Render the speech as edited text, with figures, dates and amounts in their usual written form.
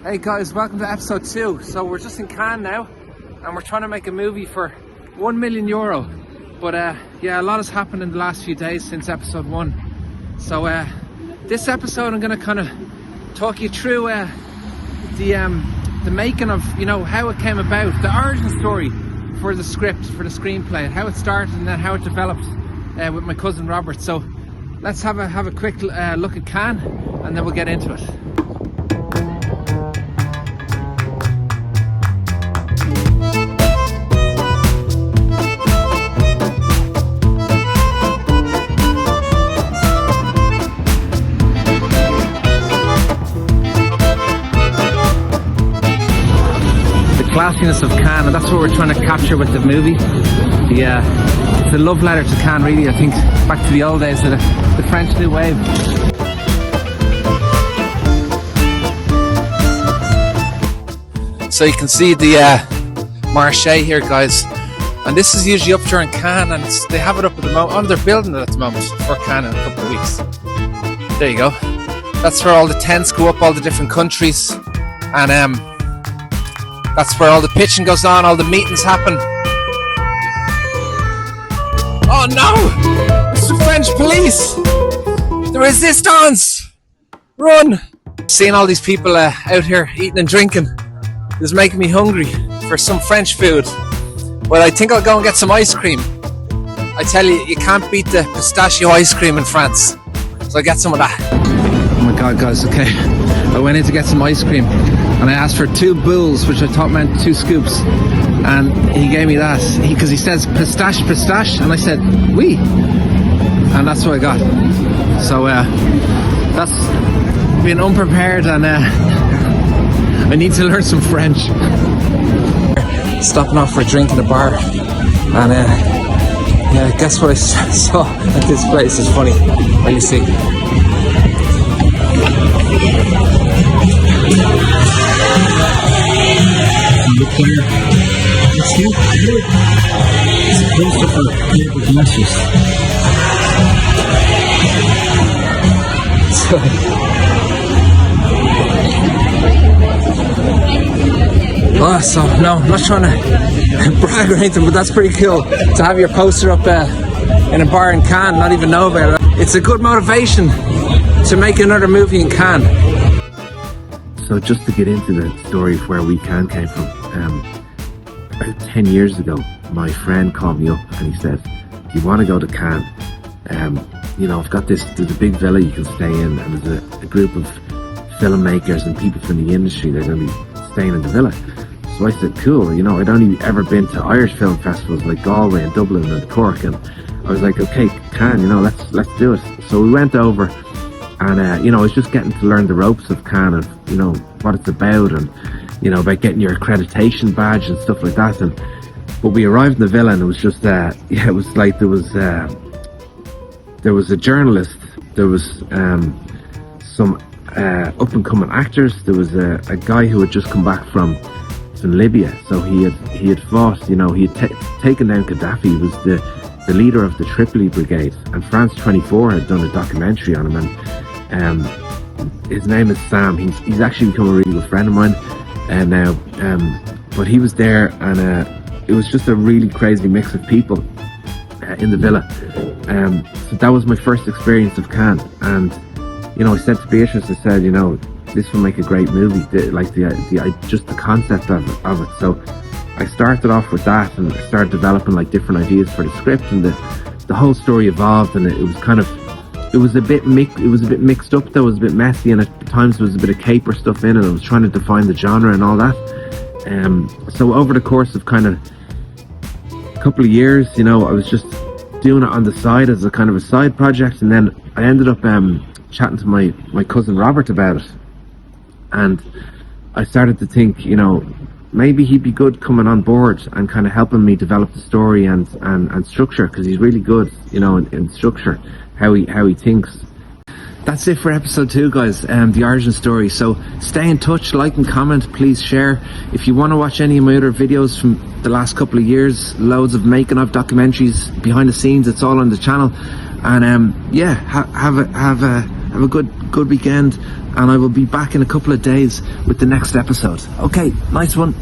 Hey guys, welcome to episode 2. So we're just in Cannes now and we're trying to make a movie for €1 million. But yeah, a lot has happened in the last few days since episode 1. So this episode I'm going to kind of talk you through the making of, you know, how it came about, the origin story for the script, for the screenplay, how it started and then how it developed with my cousin Robert. So let's have a quick look at Cannes and then we'll get into it. Classiness of Cannes, and that's what we're trying to capture with the movie. It's a love letter to Cannes, really. I think back to the old days of the French New Wave. So you can see the Marché here, guys, and this is usually up during Cannes, and they have it up at the moment. Oh, they're building it at the moment for Cannes in a couple of weeks. There you go. That's where all the tents go up, all the different countries, and that's where all the pitching goes on, all the meetings happen. Oh no! It's the French police! The resistance! Run! Seeing all these people out here eating and drinking is making me hungry for some French food. Well, I think I'll go and get some ice cream. I tell you, you can't beat the pistachio ice cream in France. So I get some of that. Oh my god, guys, okay. I went in to get some ice cream and I asked for 2 boules, which I thought meant 2 scoops, and he gave me that because he says pistache, and I said oui, and that's what I got. So that's being unprepared, and I need to learn some French. Stopping off for a drink in a bar, and yeah, guess what I saw at this place is funny. Let you see. Look here. It's here. It's a poster for Pierre Iglesias. So no, I'm not trying to brag or anything, but that's pretty cool to have your poster up in a bar in Cannes, not even know about it. It's a good motivation to make another movie in Cannes. So just to get into the story of where We Cannes came from, about 10 years ago, my friend called me up and he said, do you want to go to Cannes? You know, I've got there's a big villa you can stay in, and there's a group of filmmakers and people from the industry that are going to be staying in the villa. So I said, cool. You know, I'd only ever been to Irish film festivals like Galway and Dublin and Cork, and I was like, okay, Cannes, you know, let's do it. So we went over, and you know, I was just getting to learn the ropes of Cannes, and you know what it's about, and you know, about getting your accreditation badge and stuff like that. And but we arrived in the villa, and it was just yeah, it was like there was a journalist, there was some up and coming actors, there was a guy who had just come back from Libya, so he had fought, you know, he had taken down Gaddafi. He was the leader of the Tripoli Brigade, and France 24 had done a documentary on him, and his name is Sam. He's actually become a really good friend of mine now, but he was there, and it was just a really crazy mix of people in the villa. So that was my first experience of Cannes, and you know, I said to Beatrice, I said, you know, this will make a great movie, just the concept of it. So I started off with that, and I started developing like different ideas for the script, and the whole story evolved, and it was kind of, it was a bit mixed up though. It was a bit messy, and at times there was a bit of caper stuff in it. I was trying to define the genre and all that. So over the course of kind of a couple of years, you know, I was just doing it on the side as a kind of a side project, and then I ended up chatting to my cousin Robert about it, and I started to think, you know, maybe he'd be good coming on board and kind of helping me develop the story and structure, because he's really good, you know, in structure, how he thinks. That's it for episode 2, guys, the origin story. So stay in touch, like and comment, please share. If you want to watch any of my other videos from the last couple of years, loads of making of documentaries, behind the scenes, it's all on the channel. And yeah, have a Have a good weekend, and I will be back in a couple of days with the next episode. Okay, nice one.